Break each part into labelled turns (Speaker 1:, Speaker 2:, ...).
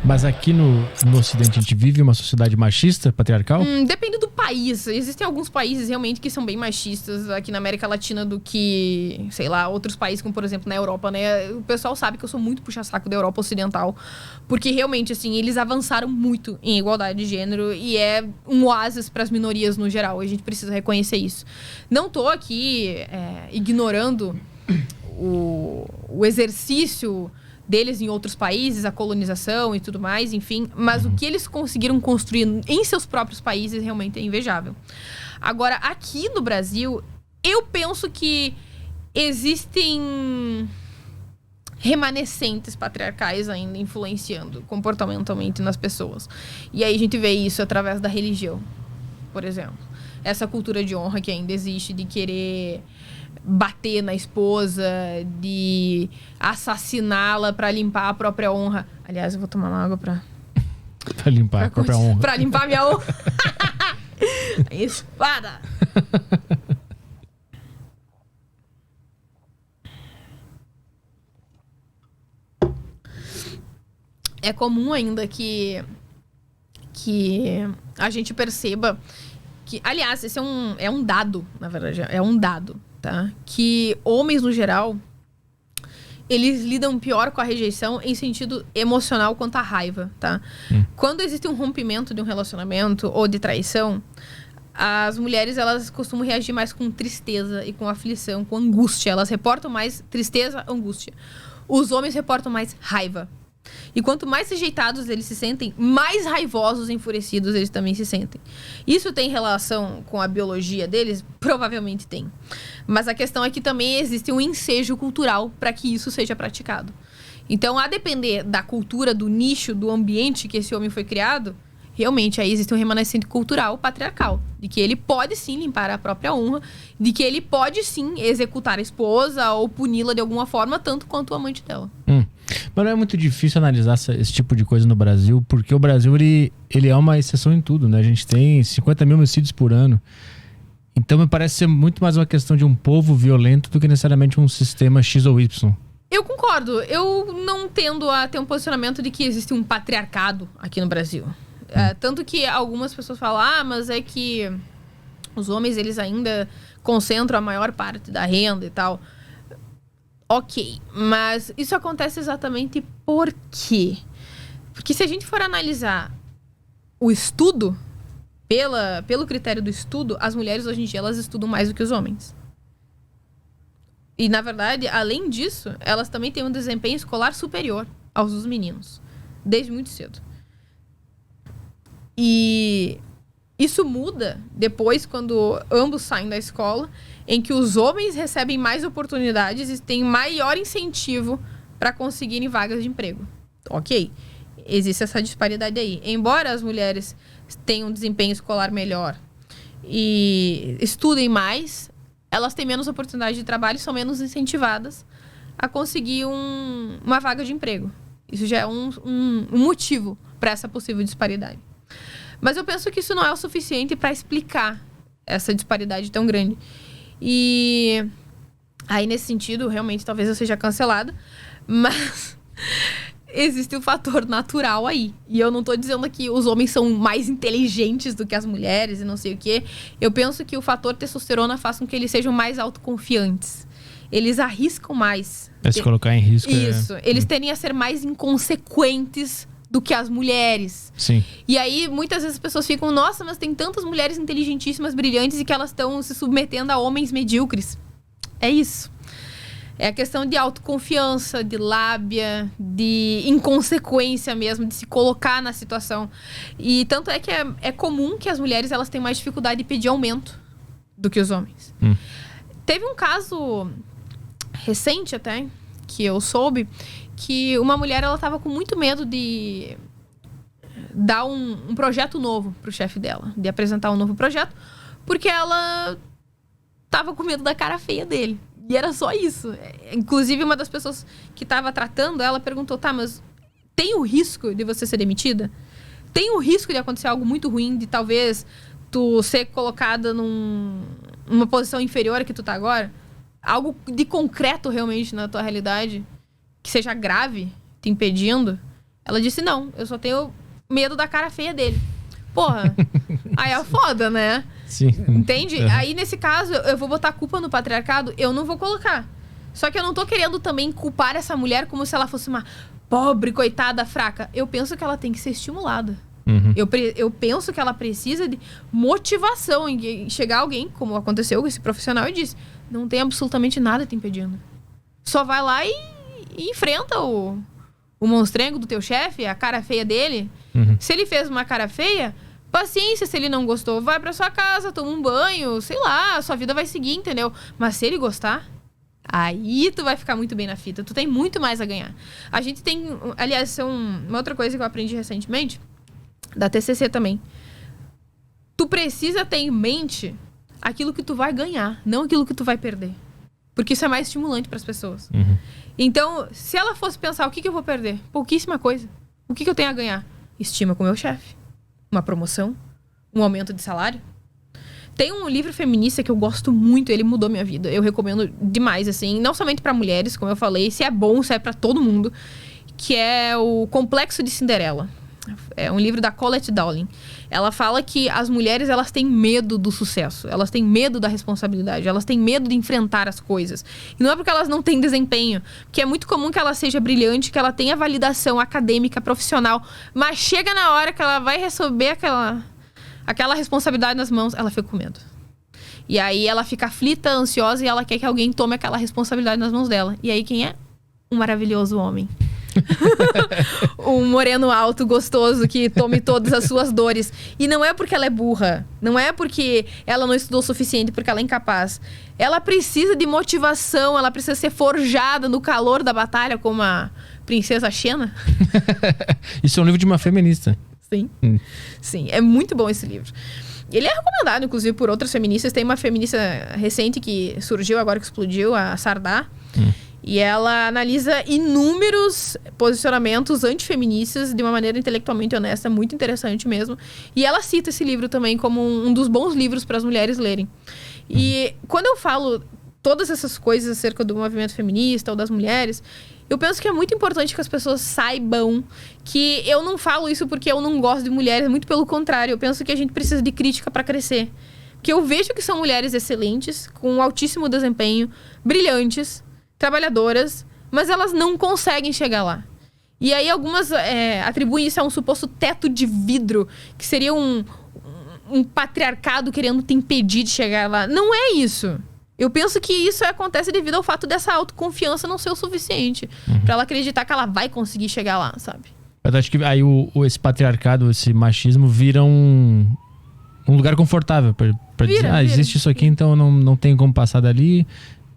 Speaker 1: Mas aqui no Ocidente a gente vive uma sociedade machista, patriarcal?
Speaker 2: Depende do país. Existem alguns países realmente que são bem machistas aqui na América Latina do que, sei lá, outros países, como por exemplo na Europa, né? O pessoal sabe que eu sou muito puxa-saco da Europa Ocidental, porque realmente, assim, eles avançaram muito em igualdade de gênero e é um oásis para as minorias no geral. A gente precisa reconhecer isso. Não tô aqui ignorando o exercício deles em outros países, a colonização e tudo mais, enfim. Mas o que eles conseguiram construir em seus próprios países realmente é invejável. Agora, aqui no Brasil, eu penso que existem remanescentes patriarcais ainda influenciando comportamentalmente nas pessoas. E aí a gente vê isso através da religião, por exemplo. Essa cultura de honra que ainda existe, de querer bater na esposa, de assassiná-la pra limpar a própria honra. Aliás, eu vou tomar uma água pra
Speaker 1: limpar a própria honra.
Speaker 2: Pra limpar minha honra. Espada! É comum ainda que a gente perceba que... Aliás, esse é um dado, na verdade. É um dado, tá? Que homens, no geral, eles lidam pior com a rejeição em sentido emocional quanto à raiva, tá? Quando existe um rompimento de um relacionamento ou de traição, as mulheres, elas costumam reagir mais com tristeza e com aflição, com angústia. Elas reportam mais tristeza, angústia. Os homens reportam mais raiva. E quanto mais rejeitados eles se sentem, mais raivosos e enfurecidos eles também se sentem. Isso tem relação com a biologia deles? Provavelmente tem. Mas a questão é que também existe um ensejo cultural para que isso seja praticado. Então, a depender da cultura, do nicho, do ambiente que esse homem foi criado, realmente aí existe um remanescente cultural patriarcal. De que ele pode sim limpar a própria honra, de que ele pode sim executar a esposa ou puni-la de alguma forma, tanto quanto o amante dela.
Speaker 1: Mas não é muito difícil analisar esse tipo de coisa no Brasil, porque o Brasil ele é uma exceção em tudo, né? A gente tem 50 mil homicídios por ano. Então me parece ser muito mais uma questão de um povo violento do que necessariamente um sistema X ou Y.
Speaker 2: Eu concordo. Eu não tendo a ter um posicionamento de que existe um patriarcado aqui no Brasil. Tanto que algumas pessoas falam, mas é que os homens, eles ainda concentram a maior parte da renda e tal. Ok, mas isso acontece exatamente por quê? Porque se a gente for analisar o estudo, pelo critério do estudo, as mulheres hoje em dia, elas estudam mais do que os homens. E, na verdade, além disso, elas também têm um desempenho escolar superior aos dos meninos, desde muito cedo. E isso muda depois, quando ambos saem da escola, em que os homens recebem mais oportunidades e têm maior incentivo para conseguirem vagas de emprego. Ok, existe essa disparidade aí. Embora as mulheres tenham um desempenho escolar melhor e estudem mais, elas têm menos oportunidade de trabalho e são menos incentivadas a conseguir uma vaga de emprego. Isso já é um motivo para essa possível disparidade. Mas eu penso que isso não é o suficiente para explicar essa disparidade tão grande. E aí, nesse sentido, realmente, talvez eu seja cancelada, mas existe um fator natural aí. E eu não tô dizendo que os homens são mais inteligentes do que as mulheres e não sei o quê. Eu penso que o fator testosterona faz com que eles sejam mais autoconfiantes. Eles arriscam mais.
Speaker 1: Se colocar em risco.
Speaker 2: Isso. Eles tendem a ser mais inconsequentes do que as mulheres.
Speaker 1: Sim.
Speaker 2: E aí, muitas vezes as pessoas ficam, nossa, mas tem tantas mulheres inteligentíssimas, brilhantes, e que elas estão se submetendo a homens medíocres. É isso. É a questão de autoconfiança, de lábia, de inconsequência mesmo, de se colocar na situação. E tanto é que é comum que as mulheres, elas tenham mais dificuldade de pedir aumento do que os homens. Teve um caso recente até, que eu soube, que uma mulher, ela tava com muito medo de dar um projeto novo pro chefe dela, de apresentar um novo projeto, porque ela tava com medo da cara feia dele. E era só isso. Inclusive, uma das pessoas que tava tratando ela perguntou, tá, mas tem o risco de você ser demitida? Tem o risco de acontecer algo muito ruim, de talvez tu ser colocada numa posição inferior a que tu tá agora? Algo de concreto realmente na tua realidade? Que seja grave, te impedindo? Ela disse, não, eu só tenho medo da cara feia dele. Porra, aí é foda, né?
Speaker 1: Sim.
Speaker 2: Entende? Aí, nesse caso, eu vou botar a culpa no patriarcado? Eu não vou colocar. Só que eu não tô querendo também culpar essa mulher como se ela fosse uma pobre, coitada, fraca. Eu penso que ela tem que ser estimulada. Eu penso que ela precisa de motivação em chegar alguém, como aconteceu com esse profissional, e disse, não tem absolutamente nada te impedindo. Só vai lá e enfrenta o monstrengo do teu chefe, a cara feia dele. Se ele fez uma cara feia, paciência, se ele não gostou, vai pra sua casa, toma um banho, sei lá, sua vida vai seguir, entendeu? Mas se ele gostar, aí tu vai ficar muito bem na fita. Tu tem muito mais a ganhar. A gente tem... Aliás, uma outra coisa que eu aprendi recentemente, da TCC também. Tu precisa ter em mente aquilo que tu vai ganhar, não aquilo que tu vai perder. Porque isso é mais estimulante pras pessoas. Então, se ela fosse pensar, o que eu vou perder? Pouquíssima coisa. O que eu tenho a ganhar? Estima com o meu chefe. Uma promoção. Um aumento de salário. Tem um livro feminista que eu gosto muito, ele mudou minha vida. Eu recomendo demais, assim, não somente pra mulheres, como eu falei, se é bom, se é pra todo mundo, que é o Complexo de Cinderela. É um livro da Colette Dowling. Ela fala que as mulheres, elas têm medo do sucesso. Elas têm medo da responsabilidade. Elas têm medo de enfrentar as coisas. E não é porque elas não têm desempenho. Porque é muito comum que ela seja brilhante, que ela tenha validação acadêmica, profissional. Mas chega na hora que ela vai receber aquela responsabilidade nas mãos, ela fica com medo. E aí ela fica aflita, ansiosa, e ela quer que alguém tome aquela responsabilidade nas mãos dela. E aí quem é? Um maravilhoso homem. Um moreno alto, gostoso, que tome todas as suas dores. E não é porque ela é burra, não é porque ela não estudou o suficiente, porque ela é incapaz. Ela precisa de motivação, ela precisa ser forjada no calor da batalha, como a princesa Xena.
Speaker 1: Isso é um livro de uma feminista.
Speaker 2: Sim. Sim, é muito bom esse livro. Ele é recomendado, inclusive, por outras feministas. Tem uma feminista recente que surgiu, agora que explodiu, a Sardá. E ela analisa inúmeros posicionamentos antifeministas de uma maneira intelectualmente honesta, muito interessante mesmo. E ela cita esse livro também como um dos bons livros para as mulheres lerem. E quando eu falo todas essas coisas acerca do movimento feminista ou das mulheres, eu penso que é muito importante que as pessoas saibam que eu não falo isso porque eu não gosto de mulheres, muito pelo contrário. Eu penso que a gente precisa de crítica para crescer. Porque eu vejo que são mulheres excelentes, com altíssimo desempenho, brilhantes, trabalhadoras, mas elas não conseguem chegar lá. E aí algumas atribuem isso a um suposto teto de vidro, que seria um patriarcado querendo te impedir de chegar lá. Não é isso. Eu penso que isso acontece devido ao fato dessa autoconfiança não ser o suficiente pra ela acreditar que ela vai conseguir chegar lá, sabe?
Speaker 1: Eu acho que aí esse patriarcado, esse machismo vira um lugar confortável pra dizer, existe isso aqui, então não tenho como passar dali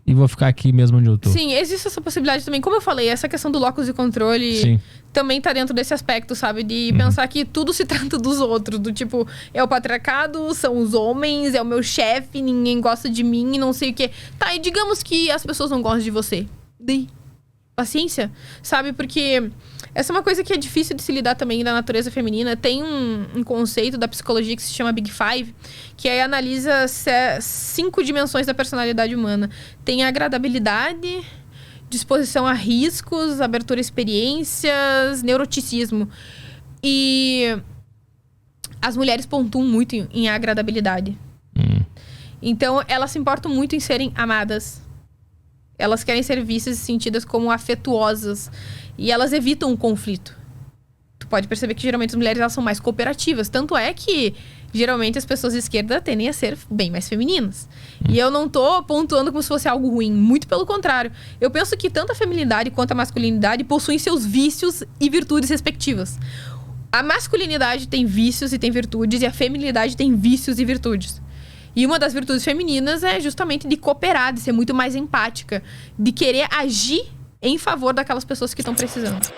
Speaker 1: e vou ficar aqui mesmo onde eu tô.
Speaker 2: Sim, existe essa possibilidade também. Como eu falei, essa questão do locus de controle também tá dentro desse aspecto, sabe? De pensar que tudo se trata dos outros. Do tipo, é o patriarcado, são os homens, é o meu chefe, ninguém gosta de mim, não sei o quê. Tá, e digamos que as pessoas não gostam de você. Daí, paciência, sabe? Porque essa é uma coisa que é difícil de se lidar também na natureza feminina. Tem um conceito da psicologia que se chama Big Five, que aí analisa 5 dimensões da personalidade humana. Tem a agradabilidade, disposição a riscos, abertura a experiências, neuroticismo. E as mulheres pontuam muito em agradabilidade. Então, elas se importam muito em serem amadas. Elas querem ser vistas e sentidas como afetuosas. E elas evitam o conflito. Tu pode perceber que geralmente as mulheres elas são mais cooperativas. Tanto é que geralmente as pessoas de esquerda tendem a ser bem mais femininas. E eu não tô pontuando como se fosse algo ruim. Muito pelo contrário. Eu penso que tanto a feminilidade quanto a masculinidade possuem seus vícios e virtudes respectivas. A masculinidade tem vícios e tem virtudes. E a feminilidade tem vícios e virtudes. E uma das virtudes femininas é justamente de cooperar, de ser muito mais empática, de querer agir em favor daquelas pessoas que estão precisando.